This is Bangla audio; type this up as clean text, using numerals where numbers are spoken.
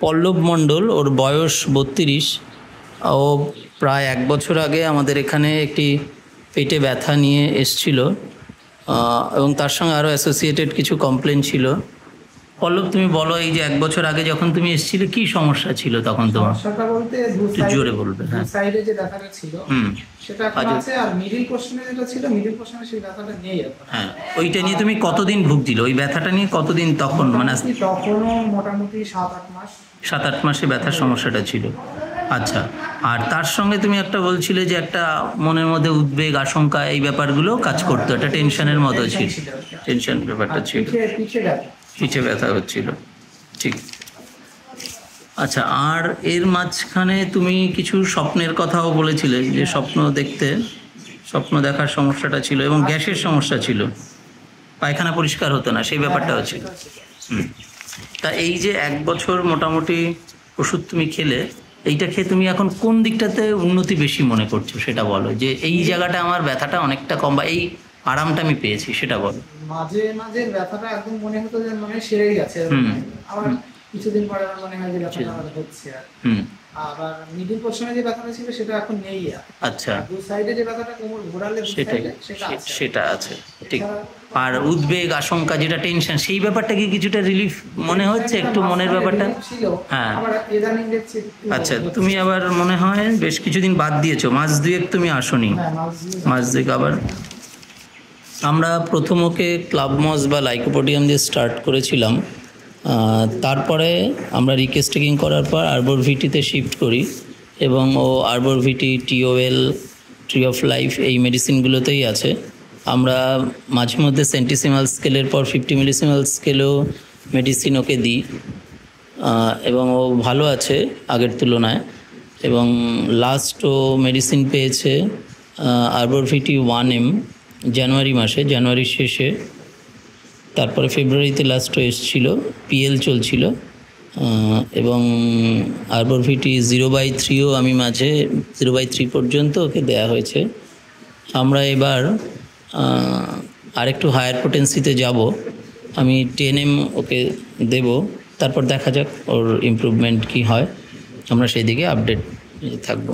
পল্লব মণ্ডল, ওর বয়স 32। ও প্রায় 1 বছর আগে আমাদের এখানে একটি পেটে ব্যথা নিয়ে এসছিল এবং তার সঙ্গে আরও অ্যাসোসিয়েটেড কিছু কমপ্লেন ছিল। পল্লব, তুমি বলো, এই যে 1 বছর আগে যখন তুমি এসেছিলে কি সমস্যা ছিল তখন তোমার? সমস্যাটা বলতে জোরে বলবে। হ্যাঁ, সাইডে যে ব্যথাটা ছিল সেটা এখন আছে, আর মিডল পোরশনে যেটা ছিল, মিডল পোরশনে সেই ব্যথাটা নেই এখন। হ্যাঁ, ওইটা নিয়ে তুমি কতদিন ভুগছিলে? ওই ব্যথাটা নিয়ে কতদিন তখন? মানে তখনও মোটামুটি 7-8 মাস। 7-8 মাসে ব্যথার সমস্যাটা ছিল। আচ্ছা, আর তার সঙ্গে তুমি একটা বলছিলে যে একটা মনের মধ্যে উদ্বেগ, আশঙ্কা, এই ব্যাপারগুলো কাজ করতো, একটা টেনশনের মতো ছিল, টেনশন ব্যাপারটা ছিল, পিঠে ব্যথা হচ্ছিল। ঠিক। আচ্ছা, আর এর মাঝখানে তুমি কিছু স্বপ্নের কথাও বলেছিলে, যে স্বপ্ন দেখার সমস্যাটা ছিল এবং গ্যাসের সমস্যা ছিল, পায়খানা পরিষ্কার হতো না, সেই ব্যাপারটাও ছিল। তা এই যে 1 বছর মোটামুটি ওষুধ তুমি খেলে, এইটা খেয়ে তুমি এখন কোন দিকটাতে উন্নতি বেশি মনে করছো সেটা বলো, যে এই জায়গাটা আমার ব্যথাটা অনেকটা কম বা এই আরামটা আমি পেয়েছি, সেটা বলো। মাঝে মাঝে ব্যথাটা একদম মনে হতো যে মনে সেরেই গেছে, আবার কিছুদিন পরে আমার মনে হয় যে ব্যথাটা আবার হচ্ছে। আবার মিডল পোরশনে যে ব্যথাটা ছিল সেটা এখন নেই। আচ্ছা, দু সাইডে যে ব্যথাটা কোমর ঘোরালে সেটা আছে। ঠিক। আর উদ্বেগ, আশঙ্কা, যেটা টেনশন, সেই ব্যাপারটা কি কিছুটা রিলিফ মনে হচ্ছে একটু মনের ব্যাপারটা? হ্যাঁ। আচ্ছা, তুমি আবার মনে হয় বেশ কিছুদিন বাদ দিয়েছো, মাস 2 তুমি আসোনি। মাস 2 আবার আমরা প্রথম ওকে ক্লাব মস বা লাইকোপোডিয়াম দিয়ে স্টার্ট করেছিলাম। তারপরে আমরা রিকেস্টেকিং করার পর আরবর ভিটিতে শিফট করি এবং ও আরবর ভিটি, টিওএল, ট্রি অফ লাইফ, এই মেডিসিনগুলোতেই আছে। আমরা মাঝে মধ্যে সেন্টিসিমাল স্কেলের পর 50 মিলিসিমাল স্কেলেও মেডিসিন ওকে দিই এবং ও ভালো আছে আগের তুলনায়। এবং লাস্ট ও মেডিসিন পেয়েছে আরবর ভিটি 1M জানুয়ারির শেষে, তারপরে ফেব্রুয়ারিতে লাস্ট এসেছিল, পিএল চলছিল। এবং আরবর ভিটি 0/3ও আমি মাঝে 0/3 পর্যন্ত ওকে দেয়া হয়েছে। আমরা এবার আরেকটু হায়ার পোটেন্সিতে যাব, আমি 10M ওকে দেব, তারপর দেখা যাক ওর ইমপ্রুভমেন্ট কি হয়, আমরা সেই দিকে আপডেট থাকবো।